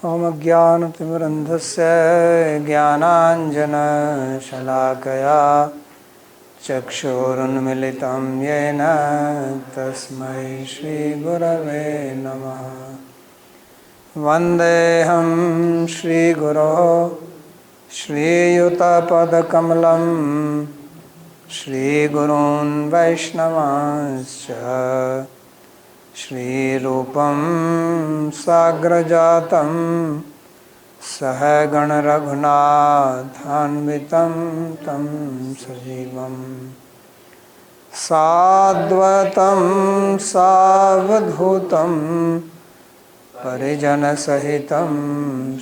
ॐ अज्ञानतिमिरन्धस्य ज्ञानाञ्जनशलाकया चक्षुरुन्मिलितं येन तस्मै श्रीगुरवे नमः। वन्देऽहं श्रीगुरोः श्रीयुतपदकमलं श्रीगुरून् वैष्णवांश्च श्रीरूपं साग्रजातं सहगणरघुनाथान्वितं तं सजीवं साद्वतं सावधूतं परिजनसहितं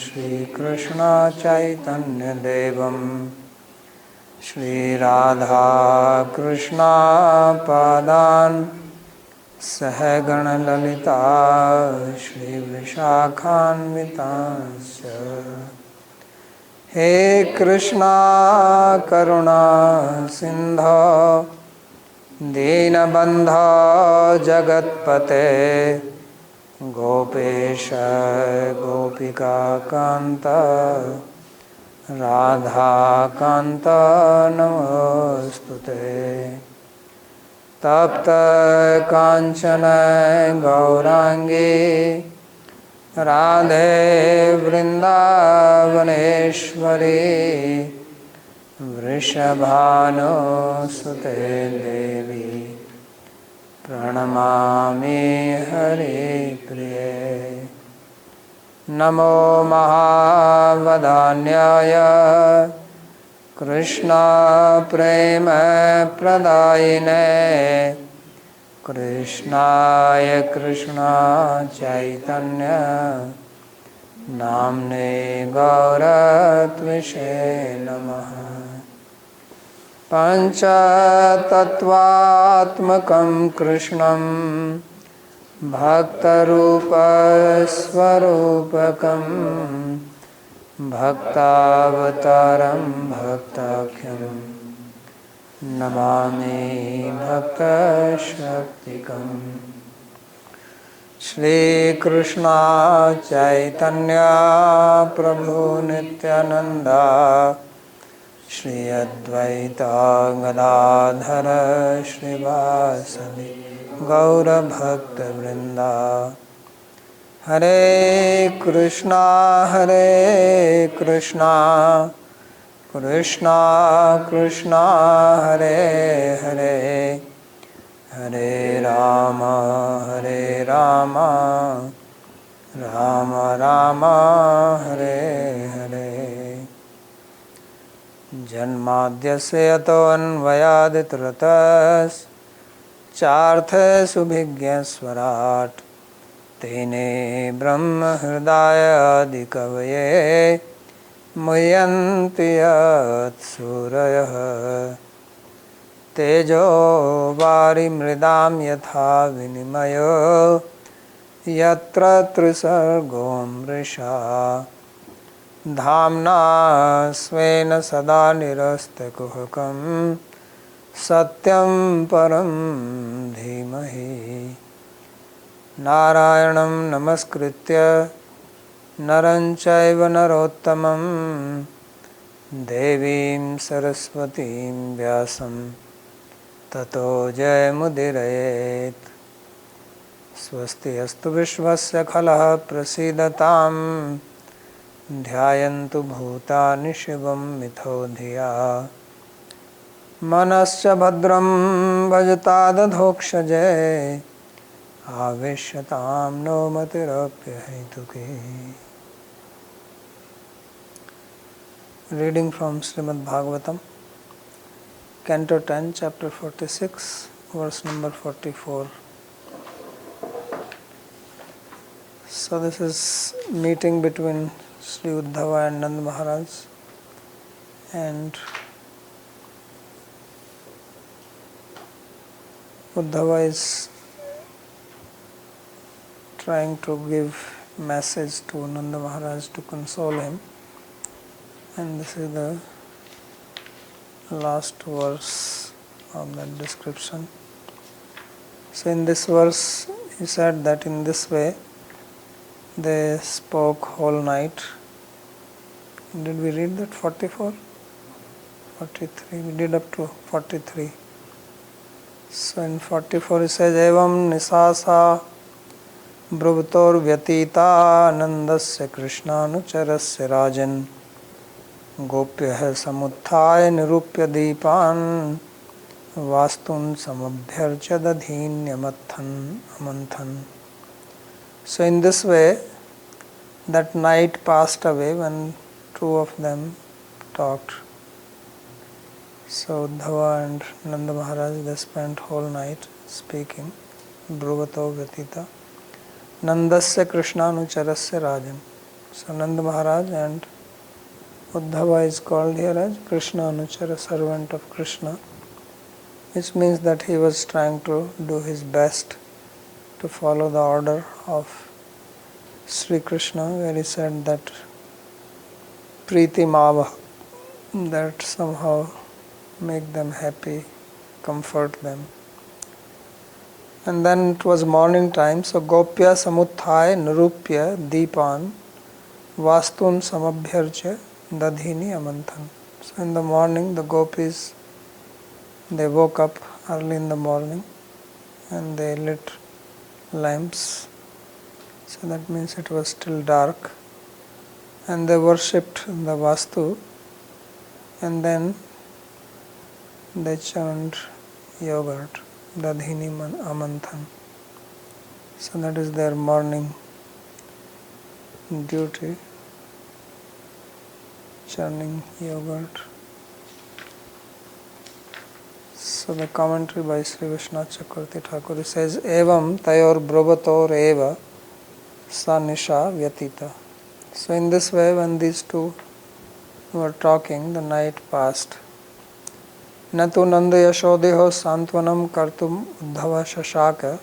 श्रीकृष्णचैतन्यदेवं श्रीराधाकृष्णपादान् सहगणललिता श्रीविशाखान्वितांश्च। हे कृष्णा करुणा सिन्धो दीनबन्धो जगत्पते गोपेश गोपिकान्त राधाकान्त नमोऽस्तुते। तप्त कांचन गौरांगी राधे वृंदावनेश्वरी वृषभानुसुते देवी प्रणमामि हरिप्रिये। नमो महावदान्याय कृष्णा प्रेम प्रदायिने कृष्णाय कृष्णा चैतन्य नाम्ने गौरत्विषे नमः। पंचतत्वात्मकं कृष्णं भक्तरूपस्वरूपकं भक्तावतारं भक्ताख्यं नमामि भक्तशक्तिकम्। श्रीकृष्ण चैतन्य प्रभु नित्यानंद श्री अद्वैत गदाधर श्रीवासदि गौरभक्तवृंदा। हरे कृष्णा कृष्णा कृष्णा हरे हरे हरे राम राम राम हरे हरे। जन्माद्यस्य यतोऽन्वयादितरतश्चार्थसुभिज्ञस्वराट् तेने ब्रह्म हृदयादिकवये मुह्यन्ति यत्सूरयः। तेजो वारिमृदां यथा विनिमयो यत्र त्रिसर्गो मृषा धाम्ना स्वेन सदा निरस्तकुहकं सत्यं परं धीमहि। नारायणं नमस्कृत्य नरं चैव नरोत्तमं देवीं सरस्वतीं व्यासं ततो जयमुदीरयेत्। स्वस्ति अस्तु विश्वस्य खलः प्रसीदतां ध्यायन्तु भूतानि शिवं मिथो धिया। मनश्च भद्रं भजतादधोक्षजे आवेश्यतां no मतिरप्यहेतुके। Reading from Śrīmad-Bhāgavatam, Canto 10, Chapter 46, verse number 44. So this is meeting between Sri Uddhava and Nand Maharaj, and Uddhava is trying to give message to Nanda Maharaj to console him, and this is the last verse of that description. So in this verse he said that in this way they spoke whole night. Did we read that 44? 43. We did up to 43. So in 44 it says, Evam nisasa bruvtor vyatita anandasya krishnānucarasya rajan gopyah samuthāya nirupya dīpān vastun samabhyarcha dadhinyamanthan amanthan. So in this way, that night passed away when two of them talked. So Uddhava and Nanda Maharaj, they spent whole night speaking. Brhuvato Vyatita. Nandasya Krishnānucarasya Rajan. So Nanda Maharaj and Uddhava is called here as Krishna-Anuchara, servant of Krishna, which means that he was trying to do his best to follow the order of Sri Krishna, where he said that Priti Mava, that somehow make them happy, comfort them. And then it was morning time, so Gopya Samuthaya Nirupya Deepan Vastun Samabhyarcha Dadhini Amanthan. So in the morning, the gopis, they woke up early in the morning and they lit lamps. So that means it was still dark. And they worshipped the Vastu, and then they churned yogurt, Dadhini Amanthan. So that is their morning duty, churning yogurt. So the commentary by Sri Vishnath Chakravarti Thakur says, Evam tayor bravator eva sa nisha vyatita. So in this way, when these two were talking, the night passed. Natu nanda yashodeho santvanam kartum uddhava shashaka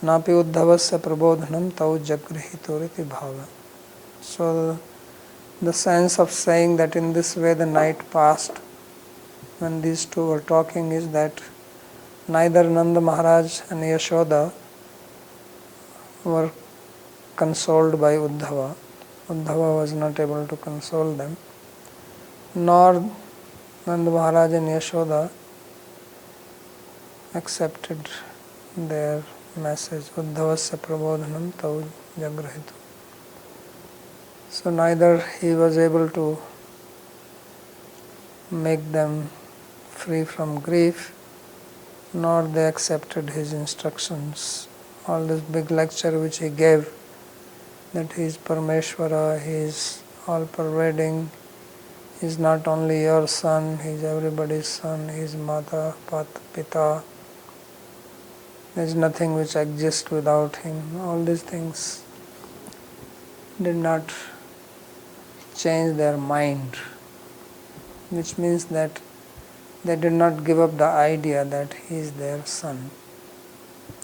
napi uddhavasya prabodhanam tau jagrihitoriti bhava. So the sense of saying that in this way the night passed when these two were talking is that neither Nanda Maharaj and Yashoda were consoled by Uddhava. Uddhava was not able to console them, nor Nanda Maharaj and Yashoda accepted their message, Uddhavasya prabodhanam tau jagrahitu. So neither he was able to make them free from grief, nor they accepted his instructions. All this big lecture which he gave, that he is Parameshwara, he is all-pervading, he is not only your son, he is everybody's son, he is Mata, Pita, there is nothing which exists without him. All these things did not change their mind, which means that they did not give up the idea that he is their son.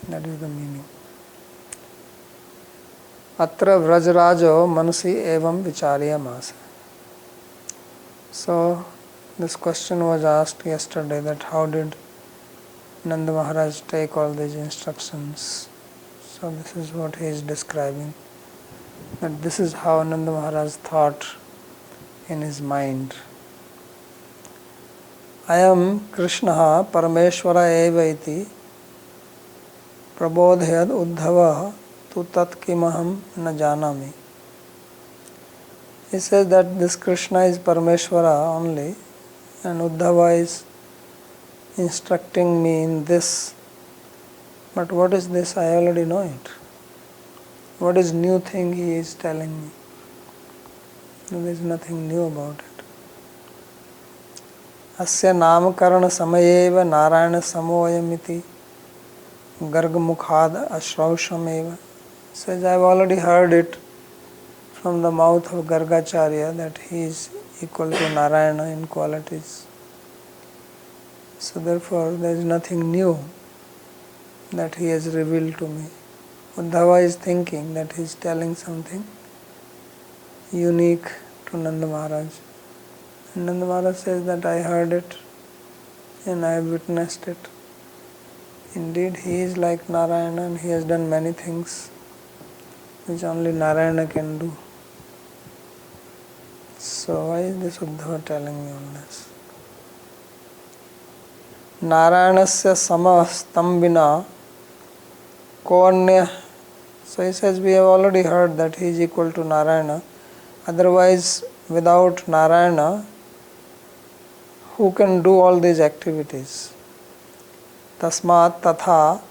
That is the meaning. Atra vrajrajo manasi evam vicharyamasa. So this question was asked yesterday, that how did Nanda Maharaj take all these instructions. So this is what he is describing, that this is how Nanda Maharaj thought in his mind. Ayam Krishna Parameshwara eva iti prabodhyad uddhava tu tat kimaham na janami. He says that this Krishna is Parameshwara only, and Uddhava is instructing me in this. But what is this? I already know it. What is new thing he is telling me? There is nothing new about it. Asya namakarana samayeva narayana samoyamiti garga mukhad ashrausameva. Says, I have already heard it from the mouth of Gargacharya that he is equal to Narayana in qualities. So therefore there is nothing new that he has revealed to me. Uddhava is thinking that he is telling something unique to Nanda Maharaj. And Nanda Maharaj says that I heard it and I have witnessed it. Indeed, he is like Narayana and he has done many things. which only Narayana can do. So why is this Uddhava telling me all this? Narayanasya samastam vina koanya. So he says, we have already heard that he is equal to Narayana. Otherwise, without Narayana, who can do all these activities? Tasmat tatha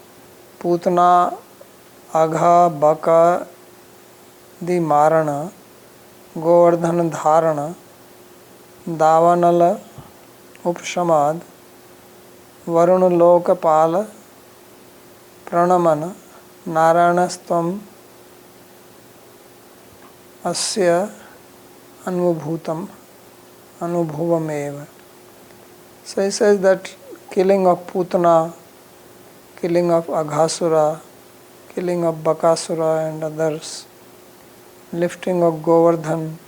putana agha baka di marana govardhan dharana davanala upshamad varuna lokapala pranamana naranastvam asya anubhutam anubhuvameva. So he says that killing of Putana, killing of Aghasura, killing of Bakasura and others, lifting of Govardhan,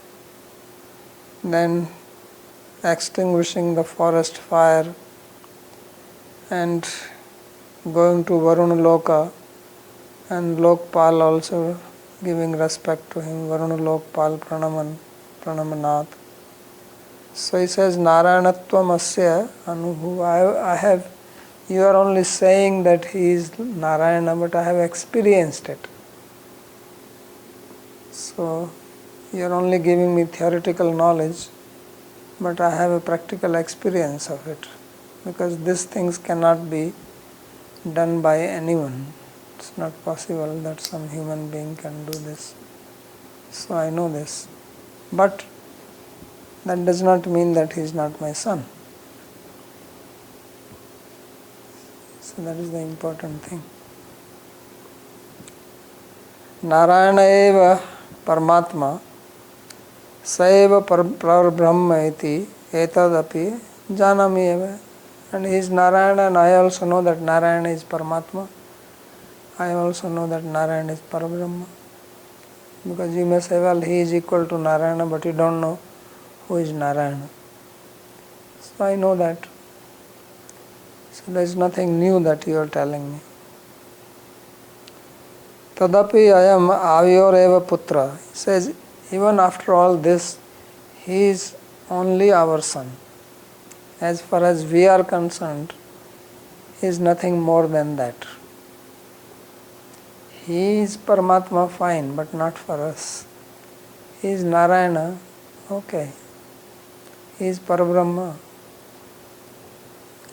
then extinguishing the forest fire and going to Varuna Loka, and Lokpal also giving respect to him, Varuna Lokpal Pranamanat. So he says, Narayanatvam asya anubhuva. You are only saying that he is Narayana, but I have experienced it. So you are only giving me theoretical knowledge, but I have a practical experience of it. Because these things cannot be done by anyone. It's not possible that some human being can do this. So I know this. But that does not mean that he is not my son. So that is the important thing. Narayana eva Paramatma Saeva Parabrahma iti etadapi janami eva. And he is Narayana, and I also know that Narayana is Paramatma. I also know that Narayana is Parabrahma. Because you may say, well, he is equal to Narayana, but you don't know who is Narayana. So I know that. So there is nothing new that you are telling me. Tadapi ayam avyoreva putra. He says, even after all this, he is only our son. As far as we are concerned, he is nothing more than that. He is Paramatma, fine, but not for us. He is Narayana, okay. He is Parabrahma,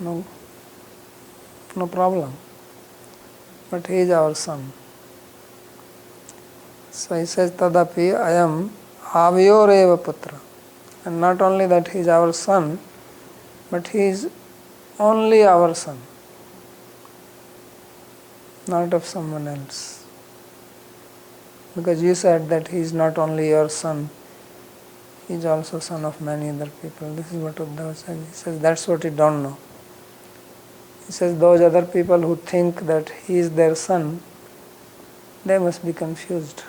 no problem. But he is our son. So he says, Tadapi ayam avyoreva putra. And not only that he is our son, but he is only our son, not of someone else. Because you said that he is not only your son, he is also son of many other people. This is what Uddhava says. He says, that's what you don't know. He says, those other people who think that he is their son, they must be confused.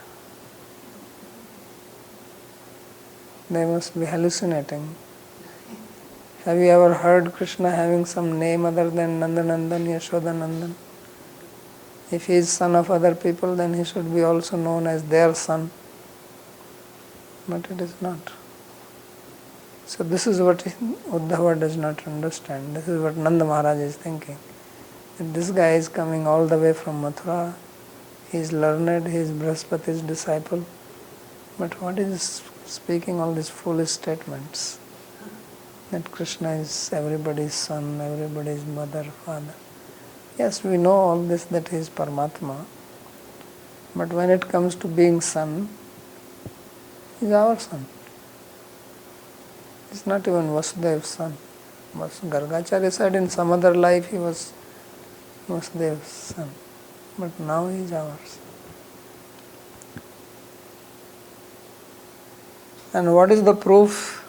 They must be hallucinating. Have you ever heard Krishna having some name other than Nandanandan, Yashodanandan? If he is son of other people, then he should be also known as their son. But it is not. So this is what Uddhava does not understand. This is what Nanda Maharaj is thinking. That this guy is coming all the way from Mathura. He is learned, he is Brihaspati's disciple. But what is speaking all these foolish statements? That Krishna is everybody's son, everybody's mother, father. Yes, we know all this, that he is Paramatma. But when it comes to being son, he is our son. He is not even Vasudev's son. Gargacharya said in some other life he was Vasudev's son. But now he is ours. And what is the proof?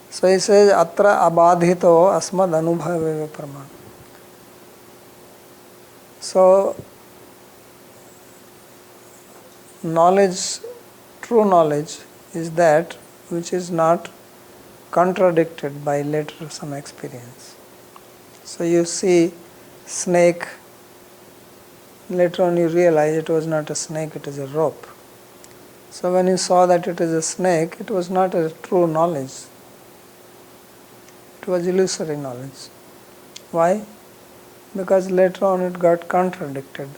So he says, Atra abadhito asmad anubhaveve praman. So, knowledge, true knowledge, is that which is not contradicted by later some experience. So you see snake Later on you realize it was not a snake, it is a rope. So when you saw that it is a snake, it was not a true knowledge. It was illusory knowledge. Why? Because later on it got contradicted.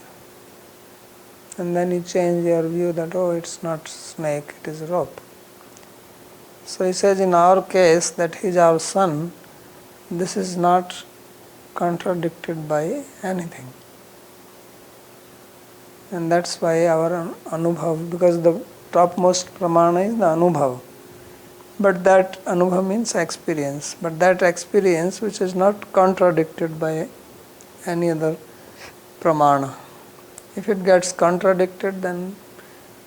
And then you change your view that, oh, it's not snake, it is a rope. So he says in our case that he is our son, this is not contradicted by anything. And that's why our anubhav, because the topmost pramana is the anubhav. But that anubhav means experience. But that experience which is not contradicted by any other pramana. If it gets contradicted, then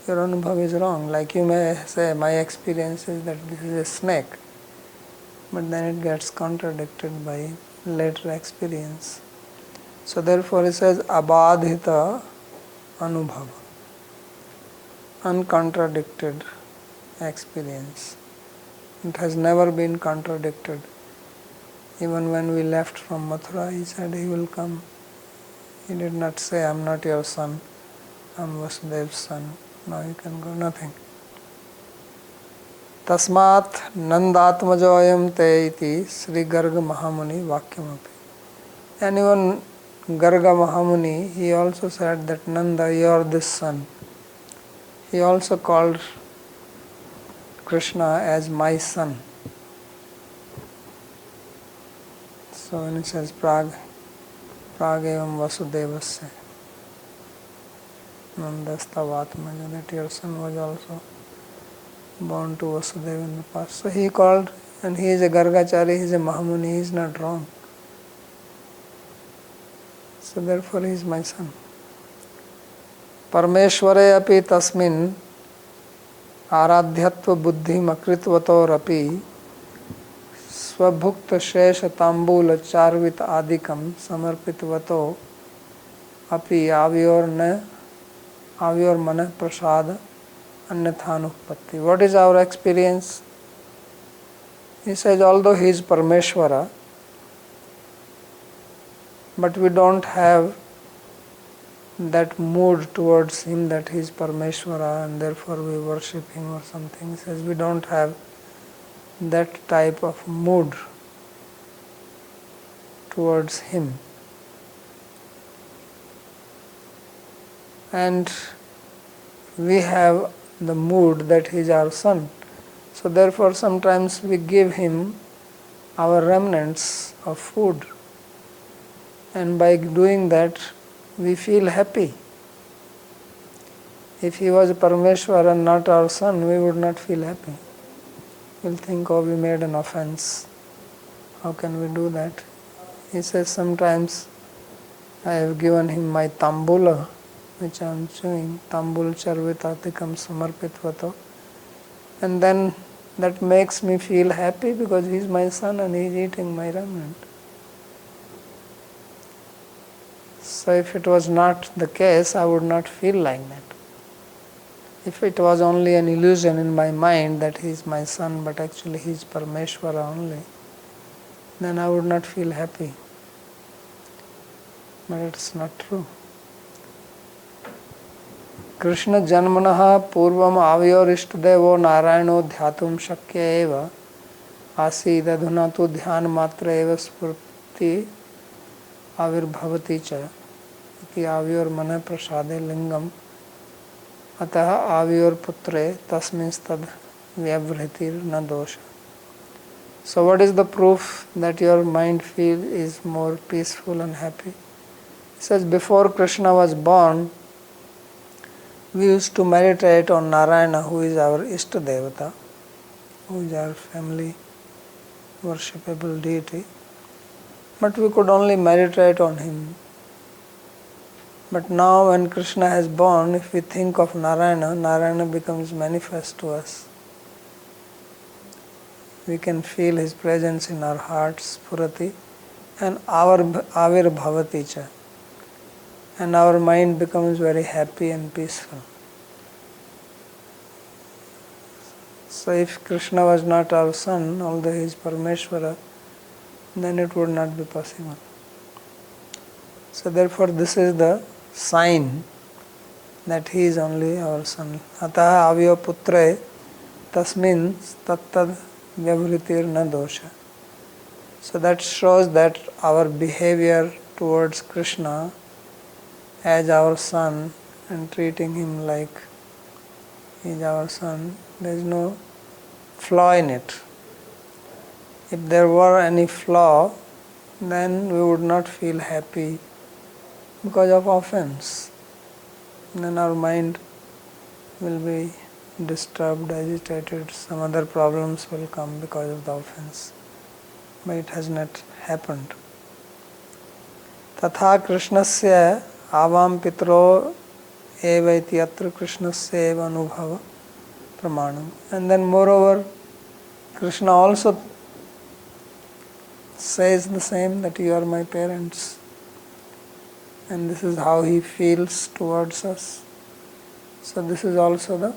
your anubhav is wrong. Like you may say, my experience is that this is a snake. But then it gets contradicted by later experience. So therefore he says, abadhita anubhava. Uncontradicted experience. It has never been contradicted. Even when we left from Mathura, he said he will come. He did not say, I am not your son, I am Vasudev's son. Now you can go, nothing. Tasmat nandatmajoyam te iti Sri Garga Mahamuni vakyamapi. And even Garga Mahamuni, he also said that Nanda, you are this son. He also called Krishna as my son. So when it says Pragevam Vasudevasya Nandastavatmaja, that your son was also born to Vasudeva in the past. So he called, and he is a Gargachari, he is a Mahamuni, he is not wrong. So therefore he is my son. Parmeshware api tasmin आराध्यत्व बुद्धि मकृतवतोरपि स्वभुक्त शेष तांबूल चार्वित आदिकम समर्पितवतो अपि आव्योर मन प्रसाद अन्यथानुपत्ति. What is our experience? He says, although he is Parmeshwara, but we don't have that mood towards him that he is Parmeshwara and therefore we worship him or something. He says we don't have that type of mood towards him. And we have the mood that he is our son. So therefore sometimes we give him our remnants of food. And by doing that, we feel happy. If he was Parameshwar and not our son, we would not feel happy. We'll think, oh, we made an offense. How can we do that? He says, sometimes I have given him my tambula, which I am chewing, tambul charvitatikam samarpitvato. And then that makes me feel happy because he is my son and he is eating my remnant. So if it was not the case, I would not feel like that. If it was only an illusion in my mind that he is my son, but actually he is Parameshwara only, then I would not feel happy. But it's not true. Krishna janmanaha purvam avyor ishtadevo narayano dhyatum shakya eva asid adhuna tu dhyan matra eva spurti avirbhavati cha iti avyor mana prasade lingam atah avyor putre tasminstad vyavritir na dosha. So what is the proof that your mind feel is more peaceful and happy? He says, before Krishna was born, we used to meditate on Narayana, who is our Ishtadevata, who is our family worshipable deity. But we could only meditate on him. But now when Krishna has born, if we think of Narayana, Narayana becomes manifest to us. We can feel his presence in our hearts, Purati, and our Avirbhavati cha. And our mind becomes very happy and peaceful. So if Krishna was not our son, although he is Parameshwara, then it would not be possible. So therefore this is the sign that he is only our son. Ataha avyo putre tasmin tattad vyavritir na dosha. So that shows that our behavior towards Krishna as our son and treating him like he is our son, there is no flaw in it. If there were any flaw, then we would not feel happy because of offense. Then our mind will be disturbed, agitated, some other problems will come because of the offense. But it has not happened. Tatha Krishnasya avam pitro eva iti atra Krishnasya eva anubhava pramanam. And then moreover, Krishna also says the same, that you are my parents. And this is how he feels towards us. So this is also the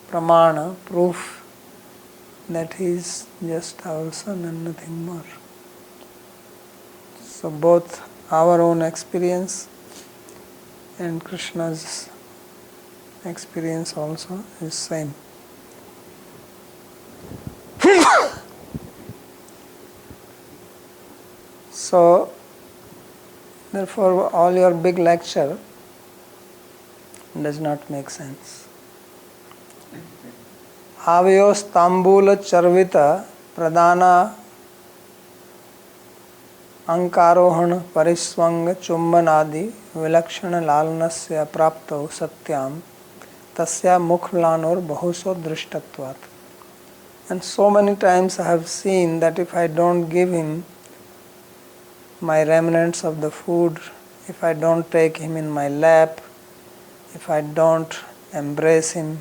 pramana, proof that he is just our son and nothing more. So both our own experience and Krishna's experience also is same. So therefore all your big lecture does not make sense. Avayos tambula charvita pradana ankarohana pariswanga chumbanadi vilakshana lalnasya prapto satyam tasya mukhlanor bahuso drishtatvat. And so many times I have seen that if I don't give him my remnants of the food, if I don't take him in my lap, if I don't embrace him,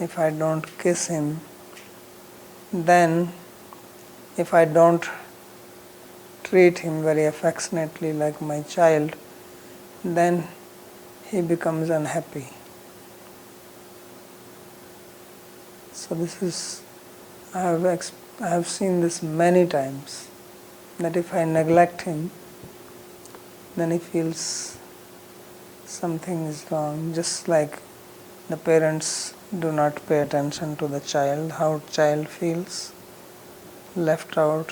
if I don't kiss him, then if I don't treat him very affectionately like my child, then he becomes unhappy. So this is, I have seen this many times, that if I neglect him, then he feels something is wrong. Just like the parents do not pay attention to the child, how child feels, left out,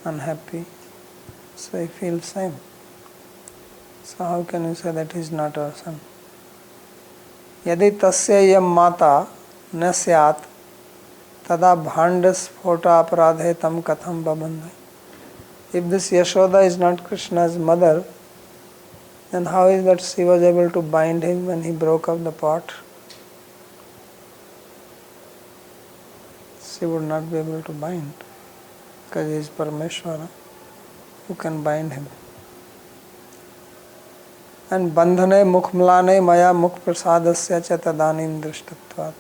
unhappy, so he feels same. So how can you say that he is not our son? Yadi tasya yam mata na syat tada bhandas phota aparadhe tam katham babandha. If this Yashoda is not Krishna's mother, then how is that she was able to bind him when he broke up the pot? She would not be able to bind, because he is Parameshwara. Who can bind him? And bandhane mukhmlane maya mukh prasadasya cha tadanim drishtatvat.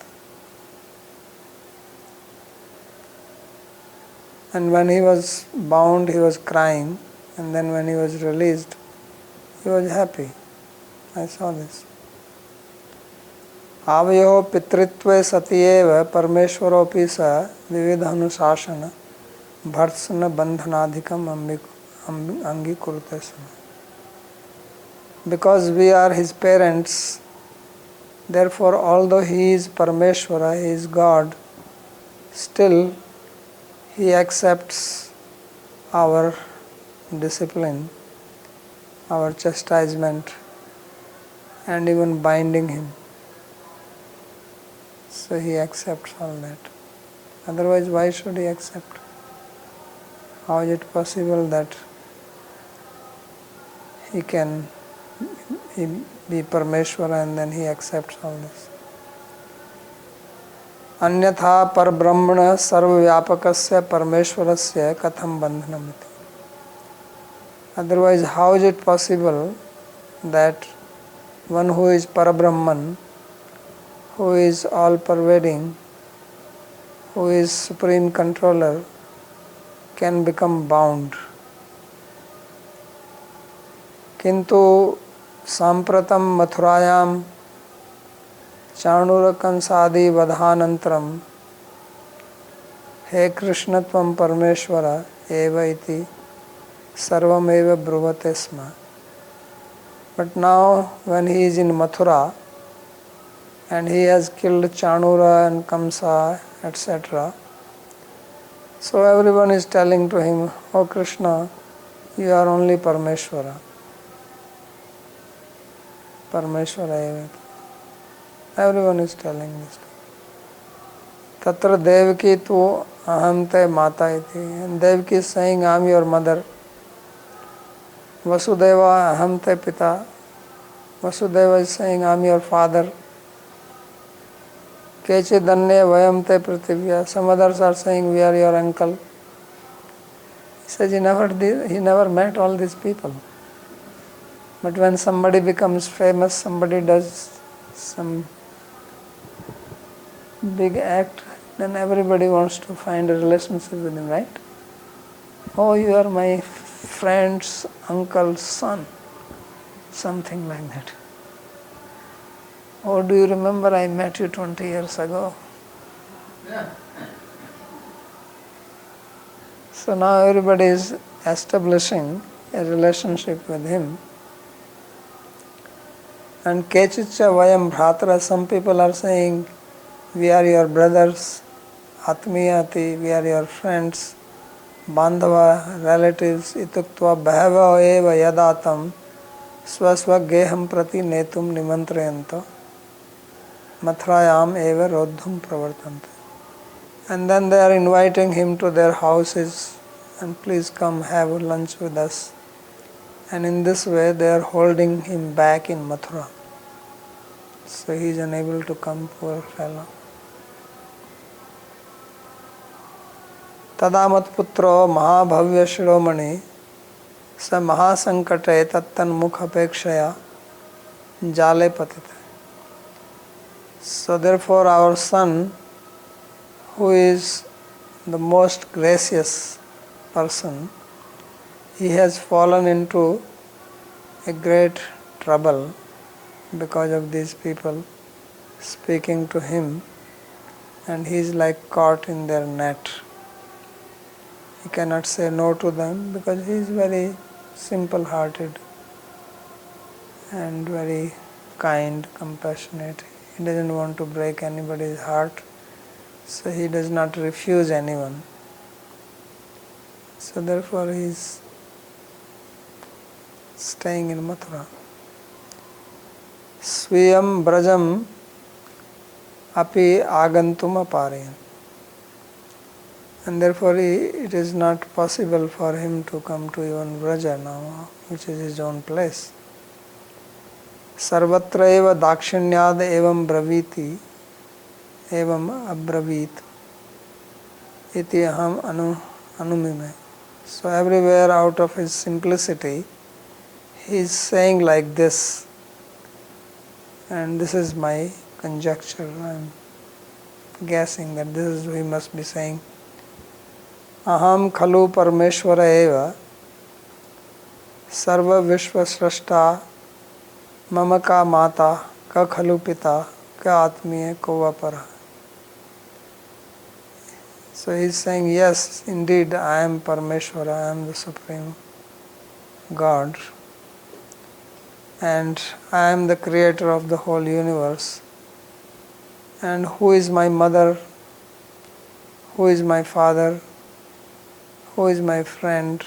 And when he was bound, he was crying, and then when he was released, he was happy. I saw this. Avayo pitritve satyeva parmeshwaropi sa vividhanusashana bharsana bandhanadhikam angikurtasana. Because we are his parents, therefore although he is Parameshwara, he is God, still he accepts our discipline, our chastisement, and even binding him. So he accepts all that. Otherwise, why should he accept? How is it possible that he can be Parameshwara and then he accepts all this? Anyatha parbrahmana sarvavyapakasya parameshwarasya katham bandhanamiti. Otherwise, how is it possible that one who is Parabrahman, who is all-pervading, who is supreme controller, can become bound? Kintu sampratam mathurayam Chanurakansadhi vadhanantram He Krishna tvam Parameshwara eva iti sarvam eva bruvate sma. But now when he is in Mathura and he has killed Chanura and Kamsa, etc., so everyone is telling to him, "Oh Krishna, you are only Parameshwara." Parameshwara eva. Everyone is telling this. Tatra Devaki tu aham te mata iti. And Devaki is saying, "I am your mother." Vasudeva aham te pita. Vasudeva is saying, "I am your father." Keche danye vayam te prithivya. Some others are saying, "We are your uncle." He says he never met all these people. But when somebody becomes famous, somebody does some big act, then everybody wants to find a relationship with him, right? "Oh, you are my friend's uncle's son." Something like that. "Oh, do you remember I met you 20 years ago?" Yeah. So now everybody is establishing a relationship with him. And Kechicha Vayam Bhratra, some people are saying, "We are your brothers," Atmiyati, "We are your friends," Bandhava, relatives, Ituktva Bhava Eva Yadatam, Swasva Geham Prati Netum Nimantrayanta, Mathrayam Eva Rodhum Pravartanta. And then they are inviting him to their houses, and "Please come have lunch with us." And in this way they are holding him back in Mathura. So he is unable to come, poor fellow. Tadamat putro mahabhavya shiromani sa mahasankate tattan mukha pekshaya jale patita. So therefore our son, who is the most gracious person, he has fallen into a great trouble because of these people speaking to him, and he is like caught in their net. He cannot say no to them because he is very simple-hearted and very kind, compassionate. He doesn't want to break anybody's heart, so he does not refuse anyone. So therefore he is staying in Mathura. Swiyam brajam api agantum aparayan. And therefore it is not possible for him to come to even Braja now, which is his own place. Sarvatra eva dakshinyad evam braviti evam abravit iti aham anumime. So everywhere out of his simplicity he is saying like this, and this is my conjecture. I am guessing that this is he must be saying. Aham khalu parameshwara eva sarva vishva srashta mama ka mata ka khalu pita ka atmiye kova para. So he is saying, yes, indeed I am Parameshwara, I am the Supreme God, and I am the creator of the whole universe. And who is my mother? Who is my father? Who is my friend?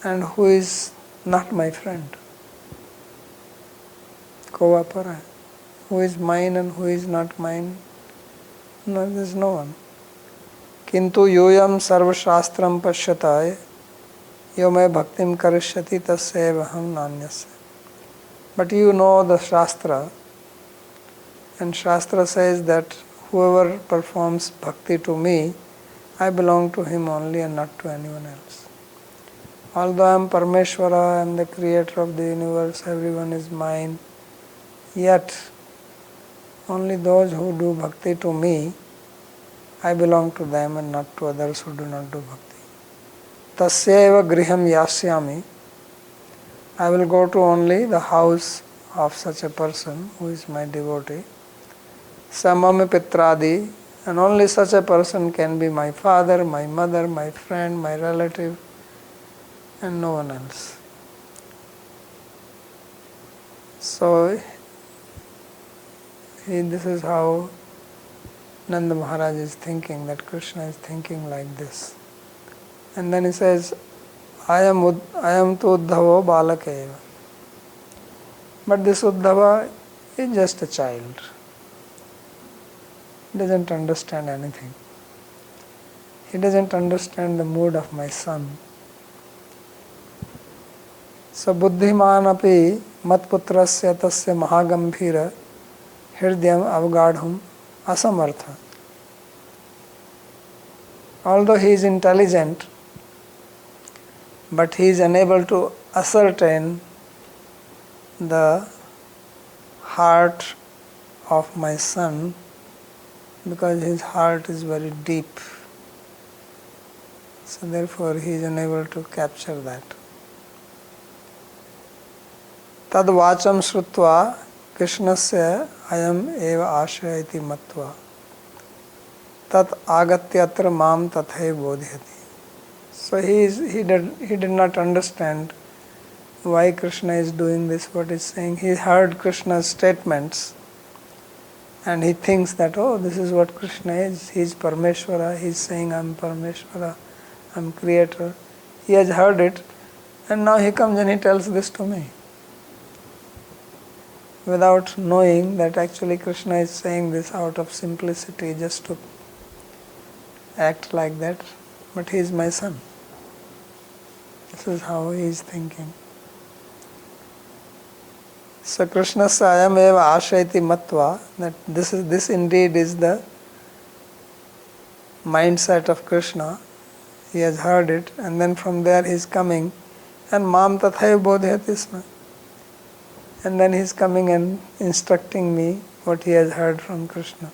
And who is not my friend? Kova para. Who is mine and who is not mine? No, there is no one. Kintu yoyam sarva shastram pashyata yo me bhaktim karishyati tasya aham nanyasya. But you know the Shastra, and Shastra says that whoever performs bhakti to me, I belong to him only and not to anyone else. Although I am Parameshwara, I am the creator of the universe, everyone is mine, yet only those who do bhakti to me, I belong to them and not to others who do not do bhakti. Tasyeva griham yasyami. I will go to only the house of such a person who is my devotee. Samami pitradi, and only such a person can be my father, my mother, my friend, my relative, and no one else. So this is how Nanda Maharaj is thinking, that Krishna is thinking like this. And then he says, I am tu Uddhavo balakeva. But this Uddhava is just a child. He doesn't understand anything. He doesn't understand the mood of my son. So buddhiman api matputrasya tasya mahagambhira hridyam avgadhum asamartha. Although he is intelligent, but he is unable to ascertain the heart of my son, because his heart is very deep. So therefore he is unable to capture that. Tad vacham shrutva krishnasya ayam eva ashaya iti matva tat agatyatra mam tathe bodhyati. So he did not understand why Krishna is doing this, what he's saying. He heard Krishna's statements and he thinks that, oh, this is what Krishna is. He is Parameshwara. He is saying, I am Parameshwara, I am Creator. He has heard it and now he comes and he tells this to me, without knowing that actually Krishna is saying this out of simplicity, just to act like that. But he is my son. This is how he is thinking. So Krishna sayam eva ashayati matva, that this indeed is the mindset of Krishna. He has heard it and then from there he is coming and mam tathaiva bodhyati sma. And then he is coming and instructing me what he has heard from Krishna.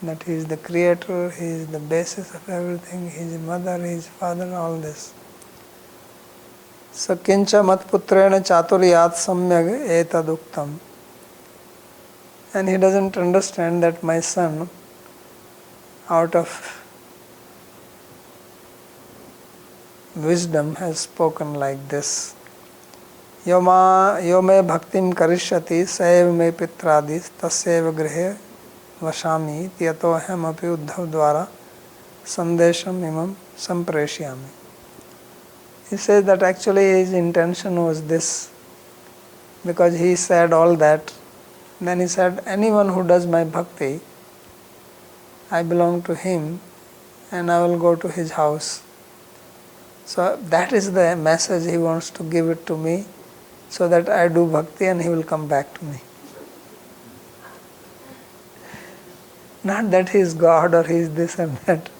That he is the creator, he is the basis of everything, he is mother, he is father, all this. So kincha matputrena chaturyat samyag etaduktam. And he doesn't understand that my son, out of wisdom, has spoken like this. Yo me bhaktim karishyati saev me pitradis tasyev grihe vashami tiyato hem api uddhav dvara sandesham imam sampreshyami. He says that actually his intention was this, because he said all that. Then he said, anyone who does my bhakti, I belong to him and I will go to his house. So that is the message he wants to give it to me, so that I do bhakti and he will come back to me. Not that he is God or he is this and that.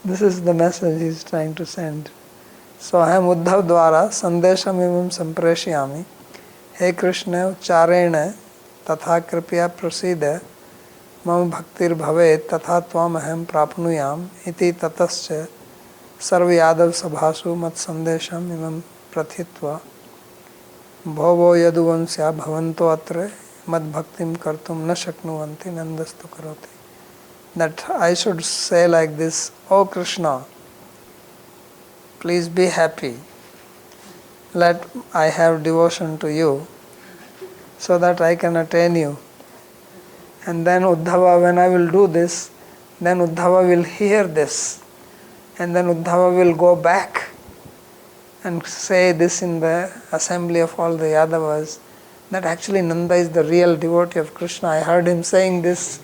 This is the message he is trying to send. So I am Uddhav dvara sandesham imam sampreshyami. He Krishna ucharena tatha kripya prasida mam bhaktir bhavet tatha tvam aham prapnuyam iti tatascha sarva yadav sabhasu mat sandesham imam prathitva bhavo yaduvansya bhavanto atre mad bhaktim kartum na shaknuvanti nandastu karoti. That I should say like this, O Krishna, please be happy. Let I have devotion to you so that I can attain you. And then Uddhava, when I will do this, then Uddhava will hear this. And then Uddhava will go back and say this in the assembly of all the Yadavas, that actually Nanda is the real devotee of Krishna. I heard him saying this.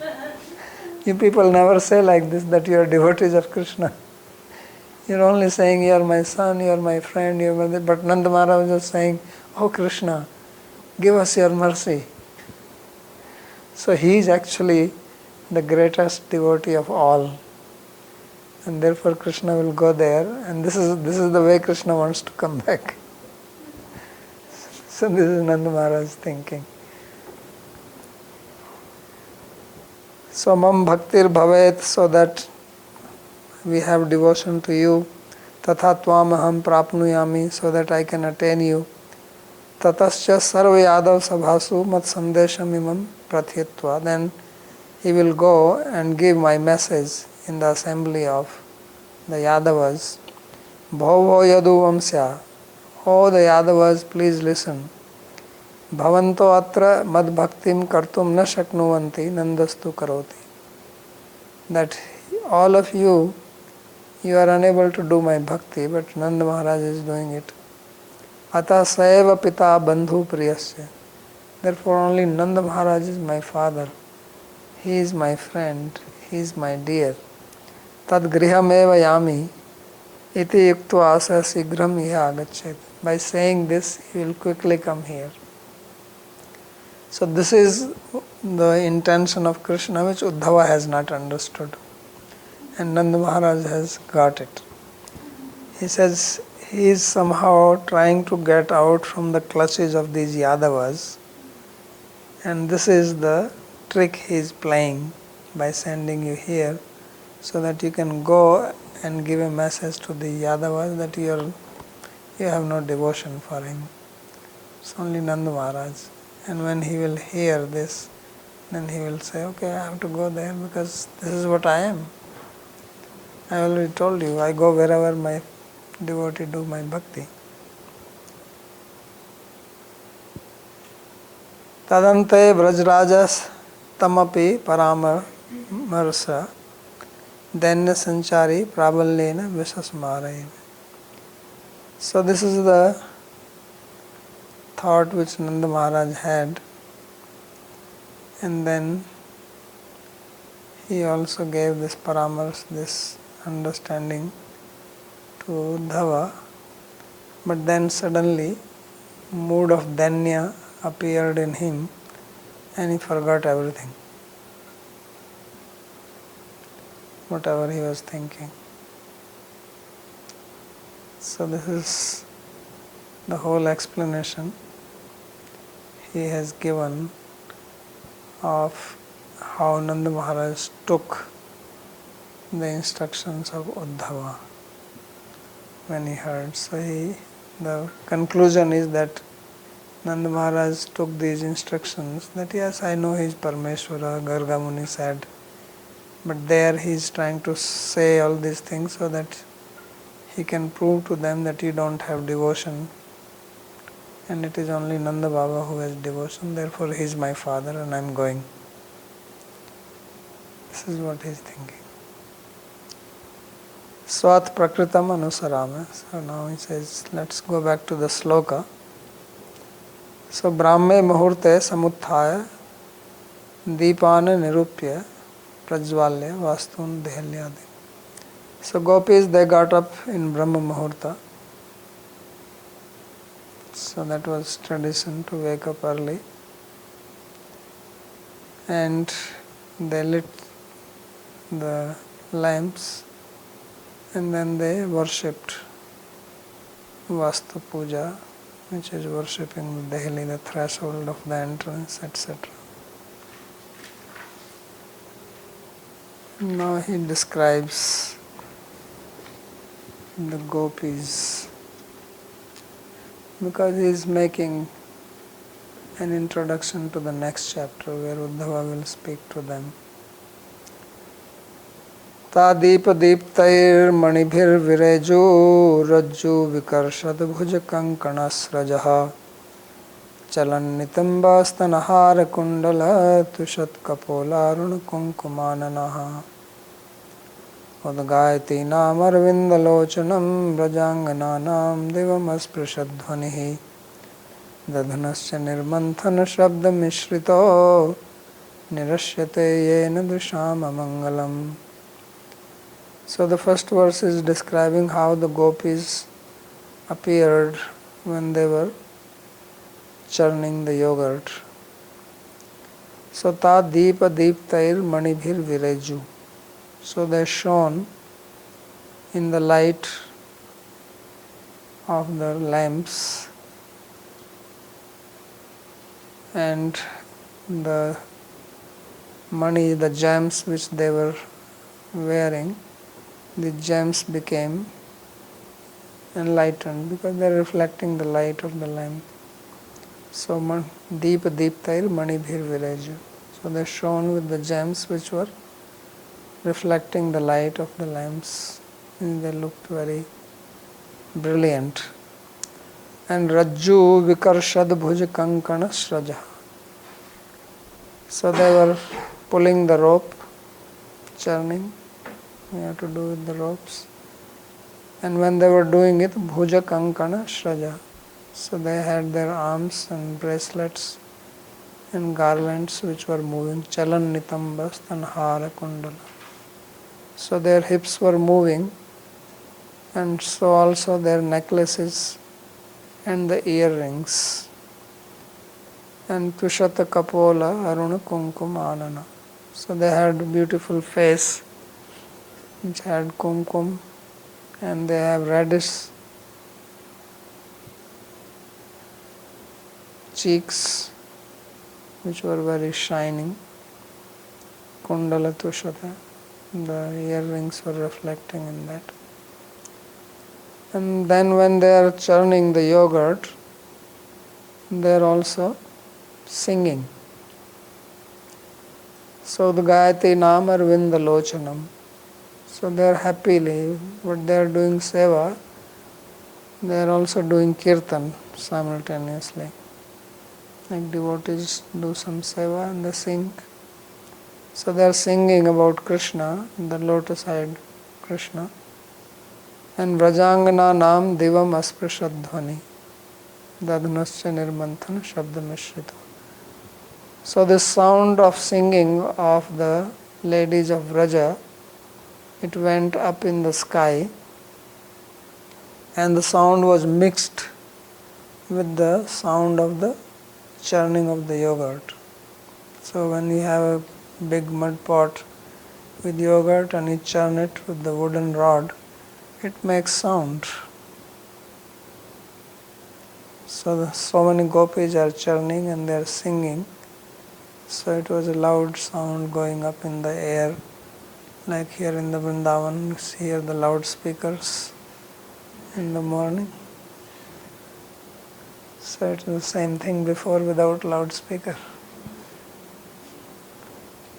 You people never say like this, that you are devotees of Krishna. You are only saying, you are my son, you are my friend, you are my... But Nanda Maharaj was saying, oh Krishna, give us your mercy. So he is actually the greatest devotee of all. And therefore Krishna will go there, and this is the way Krishna wants to come back. So this is Nanda Maharaj's thinking. So mam bhaktir bhavet, so that we have devotion to you. Tatha tvam aham prapnuyami, so that I can attain you. Tatascha sarva yadav sabhasu mat sandesham imam prathitva. Then he will go and give my message in the assembly of the Yadavas. Bhavo yadu vamsya. Oh the Yadavas, please listen. Bhavanto atra mad bhaktim kartum na shaknuvanti nandastu karoti. That all of you are unable to do my bhakti, but Nanda Maharaj is doing it. Ata saeva pita bandhu priyasya. Therefore only Nanda Maharaj is my father. He is my friend. He is my dear. Tad griham eva yami iti yuktva asa sigram iha agachet. By saying this, he will quickly come here. So this is the intention of Krishna, which Uddhava has not understood. And Nanda Maharaj has got it. He says he is somehow trying to get out from the clutches of these Yadavas. And this is the trick he is playing by sending you here, so that you can go and give a message to the Yadavas that you have no devotion for him. It's only Nanda Maharaj. And when he will hear this, then he will say, okay, I have to go there because this is what I am. I already told you, I go wherever my devotee do my bhakti. Tadante vrajrajas tamapi paramarsa danya sanchari prabalyena visasmarayena. So this is the thought which Nanda Maharaj had, and then he also gave this paramars, this understanding to Uddhava, but then suddenly mood of danya appeared in him and he forgot everything, whatever he was thinking. So this is the whole explanation he has given of how Nanda Maharaj took the instructions of Uddhava when he heard. So the conclusion is that Nanda Maharaj took these instructions that yes, I know he is Parmeshwara, Garga Muni said, but there he is trying to say all these things so that he can prove to them that you don't have devotion, and it is only Nanda Baba who has devotion, therefore he is my father and I am going. This is what he is thinking. Swat prakritam anusarama. So now he says, let's go back to the sloka. So brahme muhurte samuthaya deepana nirupya prajvalya vastun dehalyadi. So gopis, they got up in Brahma Muhurta. So that was tradition to wake up early. And they lit the lamps and then they worshipped Vastu Puja, which is worshipping the Dehli, the threshold of the entrance, etc. Now he describes the gopis, because he is making an introduction to the next chapter where Uddhava will speak to them. Ta deepa deeptair manibhir virejo rajju vikarshad bhuja kankanas rajaha chalan nitambasthanahara kundala tushat kapolarun kunkumananaha udgayati namarvindalochanam brajangananam devamasprishaddhvanihi dadhanasya nirmanthana shabda mishrito nirashyate yena drishama mangalam. So the first verse is describing how the gopis appeared when they were churning the yogurt. So ta deepa deeptair manibhir vireju. So they shone in the light of the lamps, and the money, the gems which they were wearing, the gems became enlightened because they are reflecting the light of the lamp. So deepa deeptair manibhir vireju. So they shone with the gems which were reflecting the light of the lamps, and they looked very brilliant. and Rajju Vikarshad Bhuj Kankana Shraja. So they were pulling the rope, churning. We have to do with the ropes. And when they were doing it, Bhuja Kankana Shraja. So they had their arms and bracelets and garlands which were moving. Chalan Nitambas Tanhara Kundala. So their hips were moving, and so also their necklaces and the earrings. And Tushata Kapola Aruna Kumkum Anana. So they had a beautiful face which had kumkum, and they have reddish cheeks which were very shining. Kundala Tushata. The earrings were reflecting in that. And then when they are churning the yogurt, they are also singing. So the Gayati Nam Arvinda Lochanam. So they are happily, what they are doing seva, they are also doing kirtan simultaneously. Like devotees do some seva and they sing. So they are singing about Krishna, the lotus-eyed Krishna. And Vrajangana Nam Divam Asprishadhvani Dadhanascha Nirmanthana Shabdamishritam. So the sound of singing of the ladies of Vraja, it went up in the sky, and the sound was mixed with the sound of the churning of the yogurt. So when you have a big mud pot with yogurt and you churn it with the wooden rod, it makes sound. So many gopis are churning and they are singing. So it was a loud sound going up in the air. Like here in the Vrindavan, you hear the loudspeakers in the morning. So it was the same thing before without loudspeaker.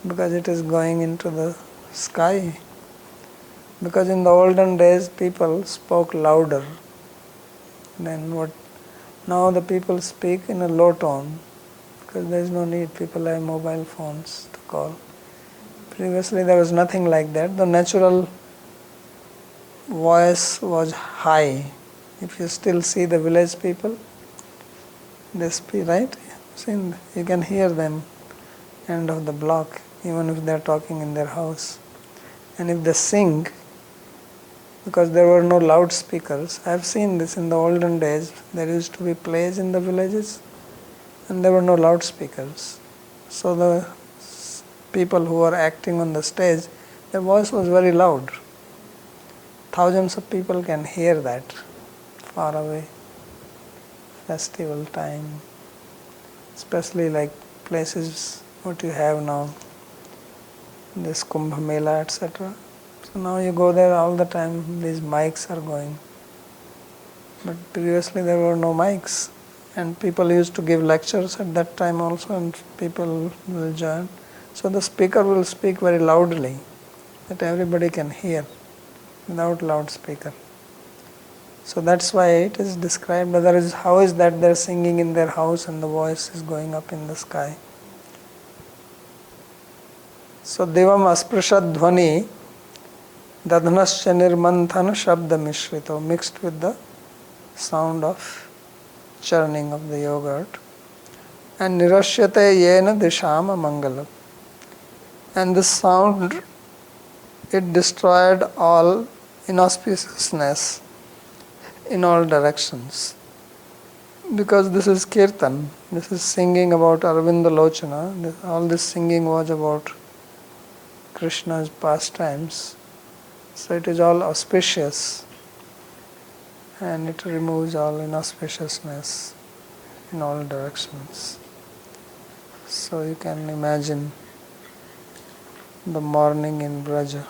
Because it is going into the sky. Because in the olden days people spoke louder than what now the people speak in a low tone, because there is no need, people have mobile phones to call. Previously there was nothing like that. The natural voice was high. If you still see the village people, they speak, right? You can hear them end of the block, even if they are talking in their house. And if they sing, because there were no loudspeakers, I have seen this in the olden days, there used to be plays in the villages and there were no loudspeakers. So the people who were acting on the stage, their voice was very loud. Thousands of people can hear that far away. Festival time, especially like places what you have now, this Kumbh Mela, etc. So now you go there all the time, these mics are going. But previously there were no mics, and people used to give lectures at that time also, and people will join. So the speaker will speak very loudly, that everybody can hear, without loudspeaker. So that's why it is described, otherwise how is that they are singing in their house and the voice is going up in the sky. So Devam Asprishad Dhvani Dadhanascha Nirmanthana Shabda Mishrito, mixed with the sound of churning of the yogurt. And Nirashyate Yena Dishama Mangala. And the sound, it destroyed all inauspiciousness in all directions. Because this is Kirtan, this is singing about Arvinda Lochana, all this singing was about Krishna's pastimes. So it is all auspicious and it removes all inauspiciousness in all directions. So you can imagine the morning in Braja.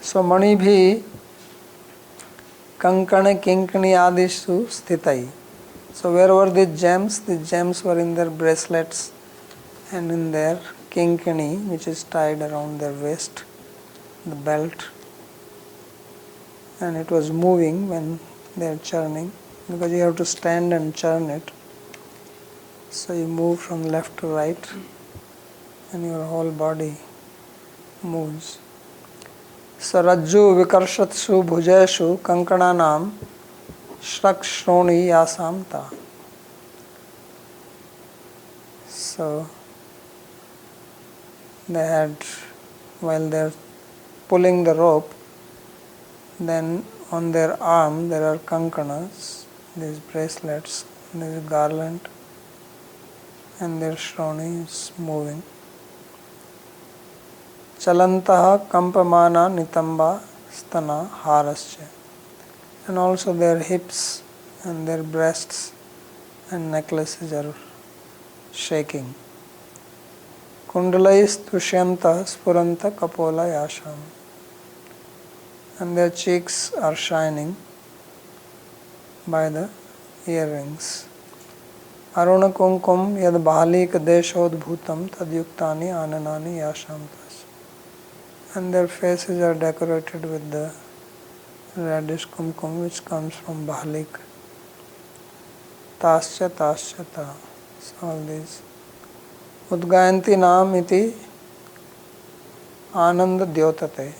So Mani bhi Kankana Kinkani Adishu Sthitai. So where were the gems? The gems were in their bracelets and in their kinkani, which is tied around their waist, the belt. And it was moving when they are churning. because you have to stand and churn it. So you move from left to right and your whole body moves. Sarajju vikarshatsu bhujeshu kankananam shrakshoni yasamta. So they had, while they're pulling the rope, then on their arm there are kankanas, these bracelets, this garland, and their shroni is moving. Chalantaha kampamana nitamba stana harascha. And also their hips and their breasts and necklaces are shaking. Kundalais tushyanta spuranta kapola yasham. And their cheeks are shining by the earrings. Aruna kumkum yad bhalika deshodbhutam tadyuktani ananani yashamtas. And their faces are decorated with the reddish kumkum which comes from Bhalik. Tascha tascha ta. So all these. Udgayanti naam iti ananda dyotate.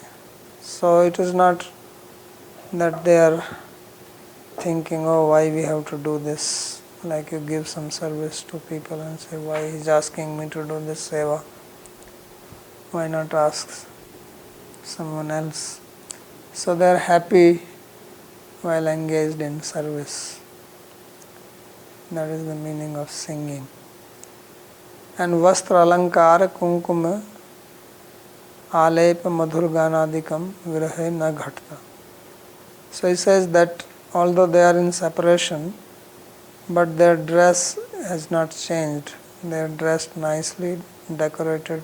So it is not that they are thinking, oh, why we have to do this. Like you give some service to people and say, why he's asking me to do this seva? Why not ask someone else? So they are happy while engaged in service. That is the meaning of singing. And vastra alankara kunkuma alepa madhurganadikam virahe na ghatta. So he says that although they are in separation, but their dress has not changed. They are dressed nicely, decorated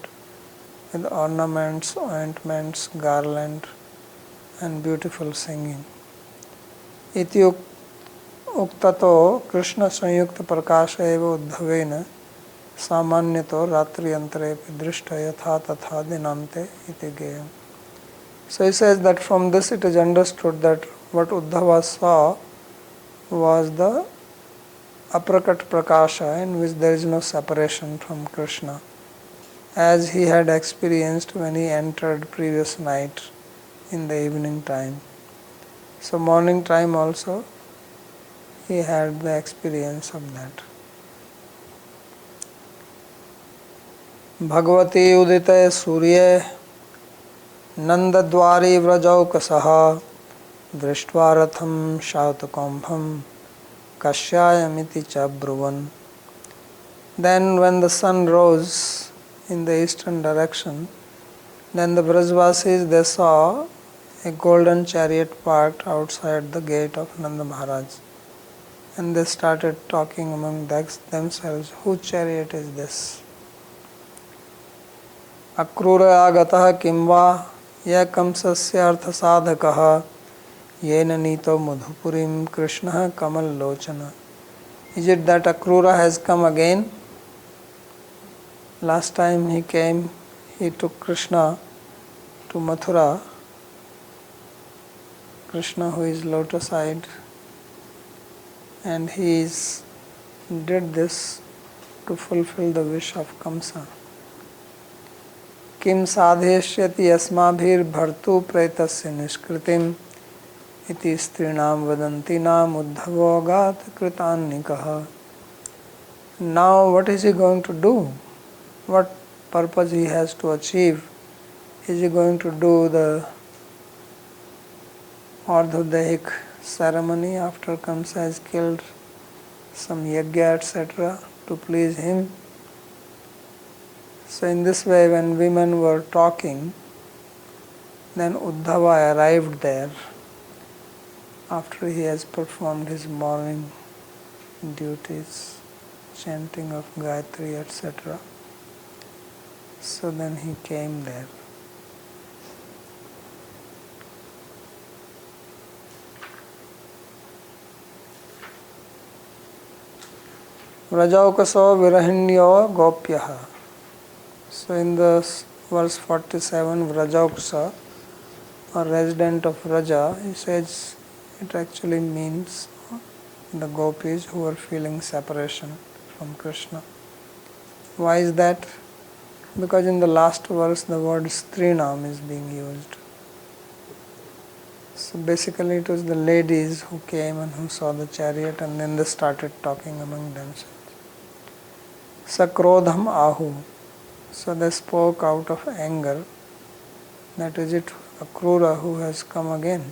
with ornaments, ointments, garland, and beautiful singing. Iti uktato Krishna sanyukta prakasha eva uddhavena samanyato ratriyantarepi drishta yatha tatha dinante iti geyam. So he says that from this it is understood that what Uddhava saw was the aprakat prakasha in which there is no separation from Krishna, as he had experienced when he entered previous night in the evening time. So morning time also he had the experience of that. Bhagavati udite surye nandadwari vrajaukasaha drishtva shautakumbham kashyayamiti cha bruvan. Then when the sun rose in the eastern direction, then the Brajvasis, they saw a golden chariot parked outside the gate of Nanda Maharaj. And they started talking among themselves, whose chariot is this? Akrura agataha kimva ya kamsasya artha sadhakaha yena nito madhupurim krishna kamal lochana. Is it that Akrura has come again? Last time he came, he took Krishna to Mathura. Krishna, who is lotus-eyed, and he did this to fulfill the wish of Kamsa. Kim sadheshyati asmabhir bhartu pretasya nishkritim iti strinam vadantinam uddhavo gat kritanikaha. Now what is he going to do? What purpose he has to achieve? Is he going to do the Ardhodahik ceremony after Kamsa has killed some yajna, etc., to please him? So in this way, when women were talking, then Uddhava arrived there after he has performed his morning duties, chanting of Gayatri, etc. So then he came there. Vrajaukaso virahinyo gopyaha. So in the verse 47, Vrajaukasa, a resident of Raja, he says it actually means the gopis who were feeling separation from Krishna. Why is that? Because in the last verse the word Śrīnam is being used. So basically it was the ladies who came and who saw the chariot, and then they started talking among themselves. Sakrodham ahu. So they spoke out of anger. That is it, Akrura who has come again.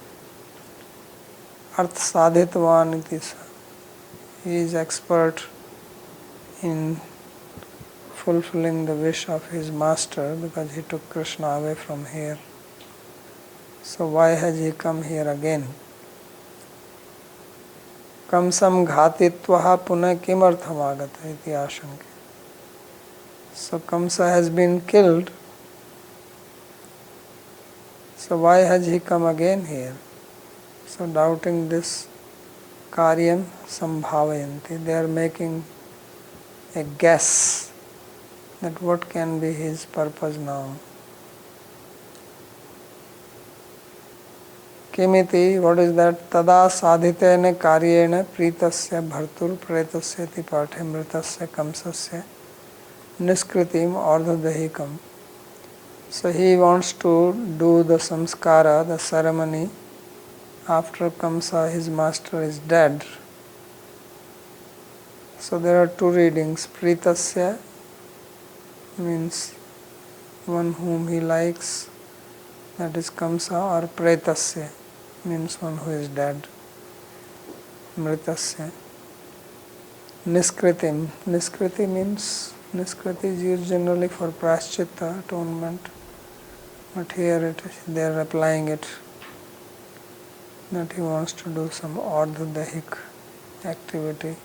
Arth sadhitvan iti sa. He is expert in fulfilling the wish of his master because he took Krishna away from here. So why has he come here again? Kamsam ghatitvaha puna kimartham agata iti ashanke. So Kamsa has been killed. So why has he come again here? So doubting this karyam sambhavayanti, they are making a guess that what can be his purpose now. Kimiti, what is that? Tada sadhitene karyena pritasya bhartur pretasya ti pathe mritasya kamsasya niskritim ardhadahikam. So he wants to do the samskara, the ceremony, after Kamsa, his master, is dead. So there are two readings. Pritasya means one whom he likes, that is Kamsa, or Pretasya means one who is dead. Mritasya. Niskritim. Niskriti means, Niskriti is used generally for prashchitta, atonement. But here they are applying it that he wants to do some ardhadahik activity.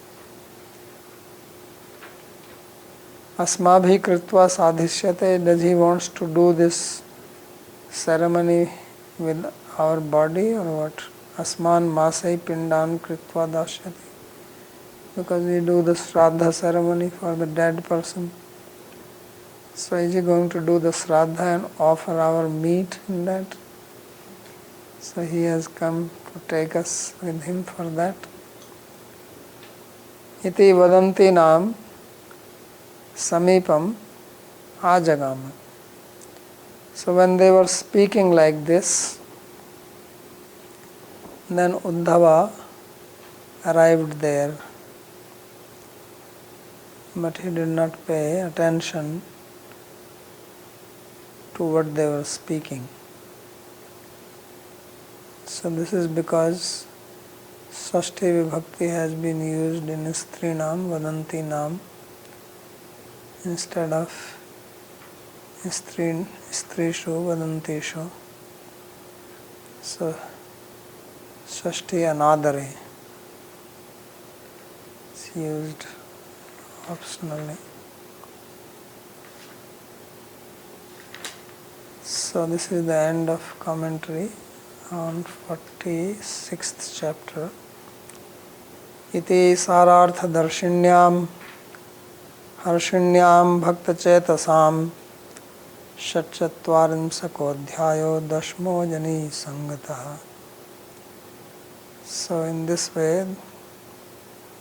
Asmabhi kritva sadhishyate, does he wants to do this ceremony with our body or what? Asman masai pindan kritva dashyate, because we do the Shraddha ceremony for the dead person. So is he going to do the Shraddha and offer our meat in that? So he has come to take us with him for that. Iti vadanti nam samipam ajagama. So when they were speaking like this, then Uddhava arrived there, but he did not pay attention to what they were speaking. So this is because Sashti Vibhakti has been used in Strinam, Vadanti Nam, instead of Strishu, Vadantishu. So Shashti Anadare is used optionally. So this is the end of commentary on 46th chapter. Iti sarartha darshinyam harshinyam bhakta chetasam shatchatvarimsakodhyayo dashmo jani sangataha. So in this way,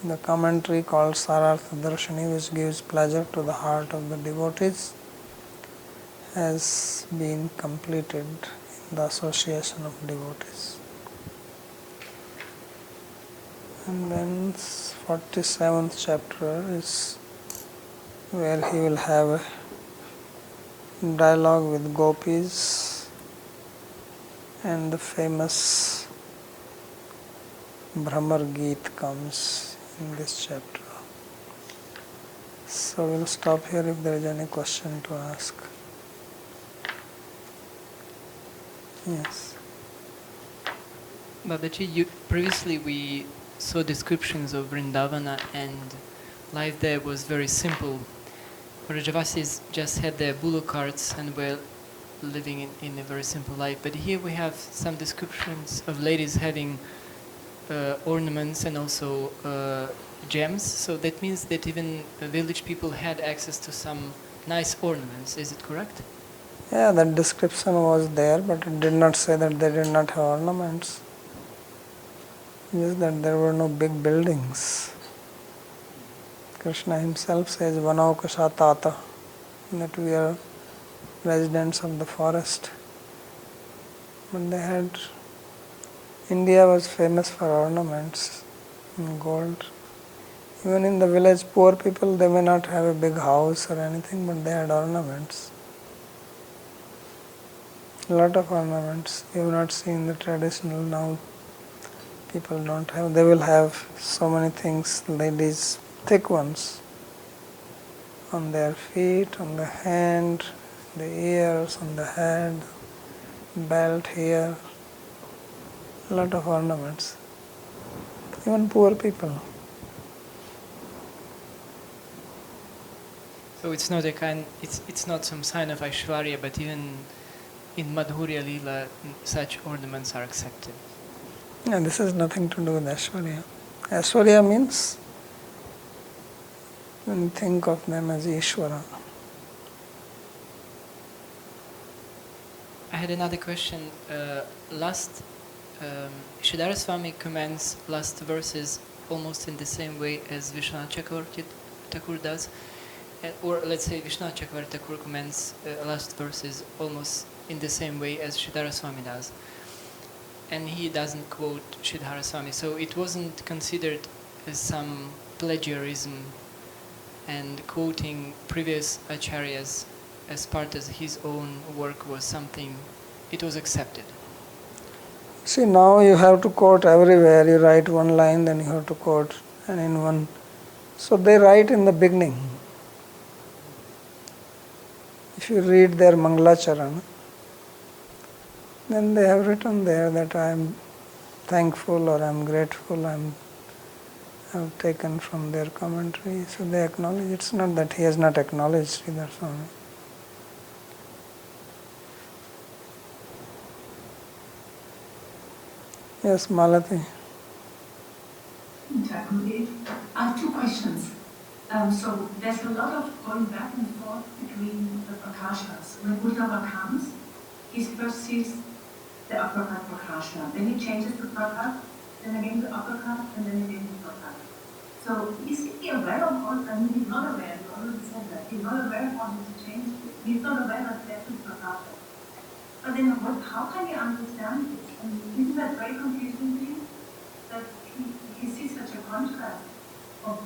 the commentary called Sarartha Darshini, which gives pleasure to the heart of the devotees, has been completed in the association of devotees. And then 47th chapter is where he will have a dialogue with gopis and the famous Brahmar Geet comes in this chapter. So we'll stop here if there is any question to ask. Yes. Babaji, previously we saw descriptions of Vrindavana and life there was very simple. Vrajavasis just had their bullock carts and were living in a very simple life. But here we have some descriptions of ladies having ornaments and also gems. So that means that even village people had access to some nice ornaments. Is it correct? Yeah, that description was there, but it did not say that they did not have ornaments. just that there were no big buildings. Krishna himself says, Vanaukashatata, that we are residents of the forest. But they had, India was famous for ornaments and gold. Even in the village, poor people, they may not have a big house or anything, but they had ornaments. A lot of ornaments. You have not seen the traditional now. People don't have. They will have so many things, ladies, thick ones, on their feet, on the hand, the ears, on the head, belt here. A lot of ornaments. Even poor people. So it's not a kind. It's not some sign of Aishwarya, but even in Madhurya-līlā, such ornaments are accepted. Yeah, this has nothing to do with Aishwarya. Aishwarya means when you think of them as Ishvara. I had another question. Sridhara Swami comments last verses almost in the same way as Vishwanath Chakravarti Thakur does. Or let's say Vishwanath Chakravarti Thakur comments last verses almost in the same way as Sridhara Swami does. And he doesn't quote Sridhara Swami. So it wasn't considered as some plagiarism, and quoting previous acharyas as part of his own work was something, it was accepted. See, now you have to quote everywhere. You write one line, then you have to quote, and in one. So they write in the beginning. If you read their Mangalacharan, then they have written there that I am thankful or I am grateful, I have taken from their commentary. So they acknowledge. It's not that he has not acknowledged Sridhar Swami. Yes, Malati. I have two questions. So there's a lot of going back and forth between the prakashas. When Uddhava comes, he first sees the uppercut prakasha, then he changes to prakat, then again to uppercut, and then again to prakat. So is he aware of all? I mean, he's not aware. You already said that he's not aware of how he's changed it. He's not aware that there are two prakashas. But then, how can he understand this? I mean, isn't that very confusing to you? That he sees such a contrast of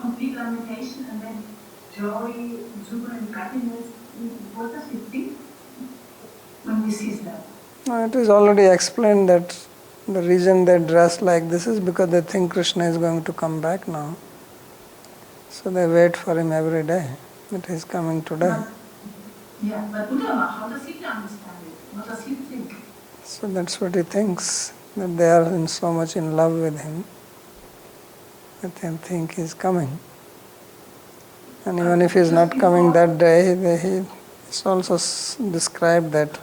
complete limitation and then joy, exuberant happiness. What does he think when he sees that? No, it is already explained that the reason they dress like this is because they think Krishna is going to come back now. So they wait for him every day, that he is coming today. But Uddhava, how does he understand it? What does he think? So that's what he thinks, that they are so much in love with him that they think he is coming. And even if he is not coming that day, it's also described that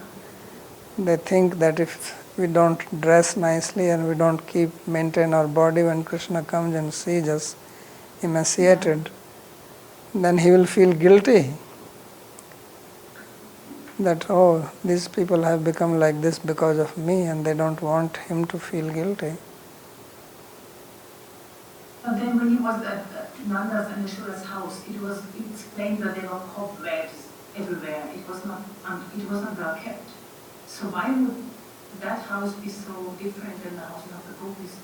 they think that if we don't dress nicely and we don't maintain our body, when Krishna comes and sees us emaciated, then he will feel guilty. That, oh, these people have become like this because of me, and they don't want him to feel guilty. But then when he was at Nanda's and Yashoda's house, it explained that there were cobwebs everywhere. It was not well kept. So why would that house be so different than the house of the gopis?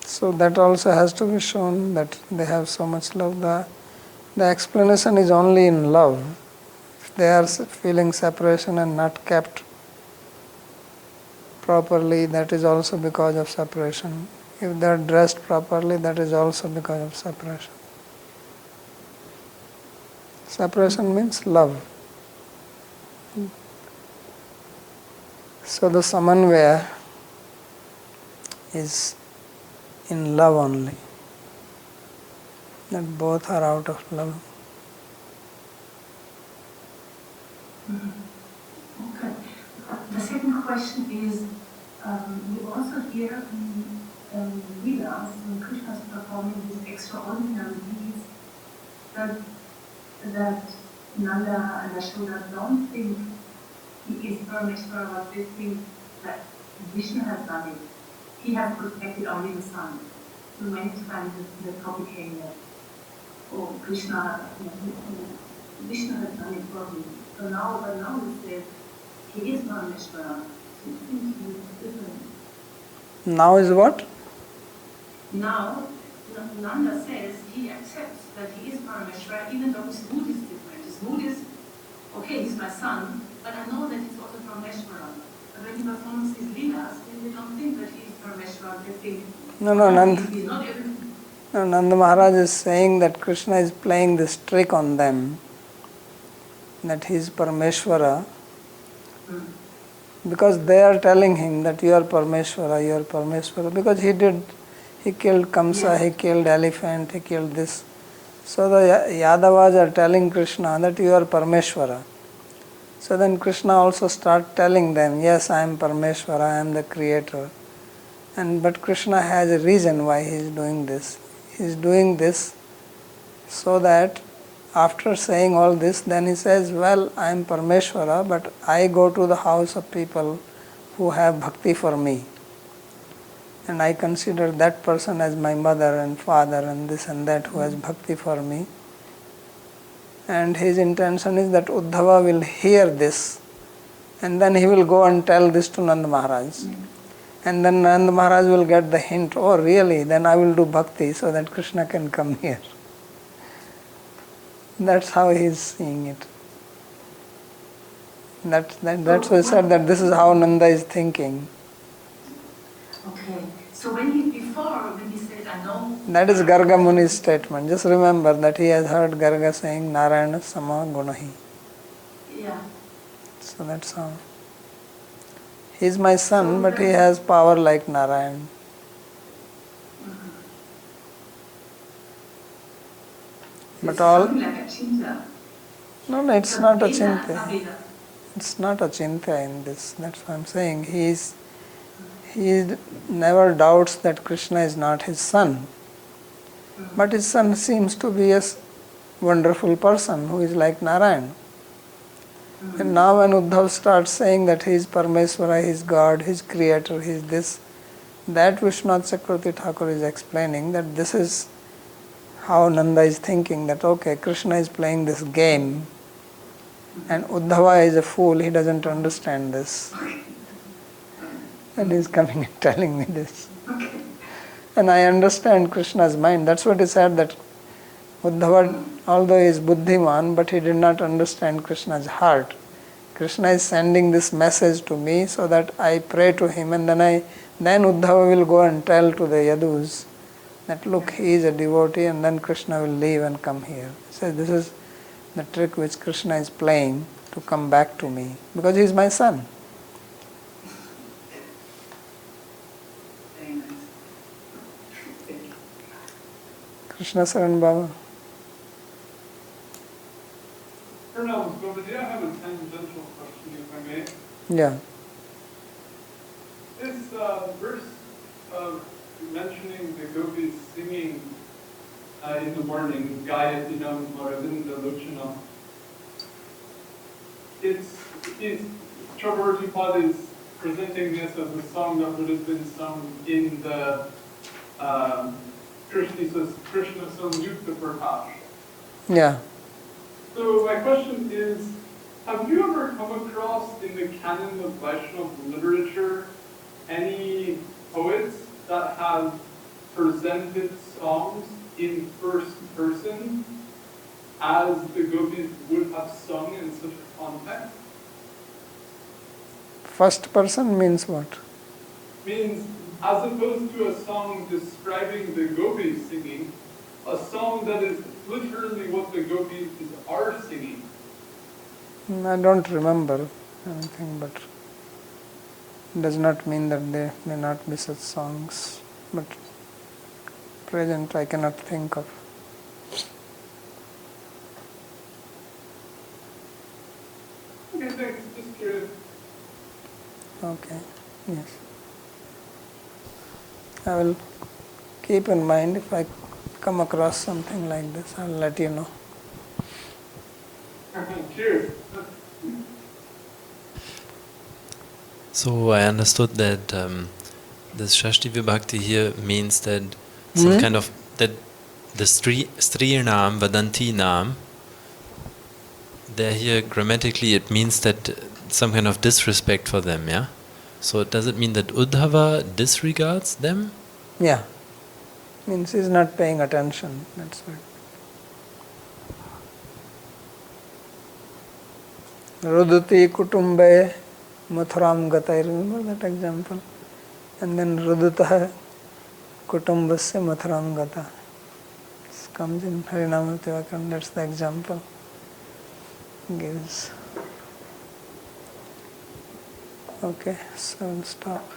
So that also has to be shown that they have so much love. The explanation is only in love. If they are feeling separation and not kept properly, that is also because of separation. If they are dressed properly, that is also because of separation. Separation means love. So the samanvaya is in love only. That both are out of love. Okay. The second question is, we also hear in Leelas, when Krishna is performing these extraordinary deeds, that Nanda and Yashoda don't think he is Parameshwara, but they think that Vishnu has done it. he has protected only the son. So many times the topic came that, oh, Krishna, Vishnu has done it for him. So now he says, he is Parameshvara. So it seems to be different. Now is what? Now, Nanda says he accepts that he is Parameshvara, even though his mood is different. His mood is, okay, he's my son, but I know that he's also Parameshvara. But when he performs his leelas, they don't think that he is Parameshvara. They think, he's not everything. No, Nanda Maharaj is saying that Krishna is playing this trick on them, that he is Parameshvara, because they are telling him that you are Parameshvara, because he killed Kamsa, he killed elephant, he killed this. So the Yadavas are telling Krishna that you are Parameshvara. So then Krishna also starts telling them, yes, I am Parameshvara, I am the creator. But Krishna has a reason why he is doing this. He is doing this so that after saying all this, then he says, well, I am Parameshvara, but I go to the house of people who have bhakti for me. And I consider that person as my mother and father and this and that who has bhakti for me. And his intention is that Uddhava will hear this. And then he will go and tell this to Nanda Maharaj. And then Nanda Maharaj will get the hint, oh really, then I will do bhakti so that Krishna can come here. That's how he is seeing it. That's why I said that this is how Nanda is thinking. Okay, so when he said, I know... That is Garga Muni's statement. Just remember that he has heard Garga saying, Narayana Sama Gunahi. Yeah. So that's how. He is my son, but he has power like Narayan. But all... Like a chinta. No, it's not a chinta. It's not a chinta in this. That's what I'm saying. He never doubts that Krishna is not his son. But his son seems to be a wonderful person who is like Narayan. And now when Uddhav starts saying that he is Parameswara, he is God, he is creator, he is this, that Vishwanath Chakravarti Thakur is explaining that this is how Nanda is thinking, that okay, Krishna is playing this game and Uddhava is a fool, he doesn't understand this. And he is coming and telling me this. And I understand Krishna's mind. That's what he said, that Uddhava, although he is buddhiman, but he did not understand Krishna's heart. Krishna is sending this message to me so that I pray to him, and then Uddhava will go and tell to the Yadus that look, he is a devotee, and then Krishna will leave and come here. He says this is the trick which Krishna is playing to come back to me, because he is my son. Very nice. Krishna Saran Baba. Colonel Babaji, I have a tangential question, if I may. Yeah. This verse of mentioning the gopis singing in the morning, Gayatinam Varavinda Lochanam, Chakravarti Pad is presenting this as a song that would have been sung in the Krishna Samyukta Prakash. Yeah. So my question is, have you ever come across in the canon of Vaishnava literature any poets that have presented songs in first person as the gopis would have sung in such a context? First person means what? Means, as opposed to a song describing the gopis singing, a song that is literally what the gopis are singing. I don't remember anything, but it does not mean that there may not be such songs. But present I cannot think of. Okay, thanks. Just curious. Okay, yes. I will keep in mind if I come across something like this, I'll let you know. Cheers. So I understood that This Shashti Vibhakti here means that some kind of, that the Strinam Vadanti Nam, there here grammatically it means that some kind of disrespect for them, yeah? So does it mean that Uddhava disregards them? Yeah. Means he's not paying attention, that's right. Ruduti kutumbe mathuram gatai, remember that example? And then Rudutah kutumbasya mathuram gata. This comes in Harinamrita Vyakaran, that's the example. Gives. Okay, so we'll stop.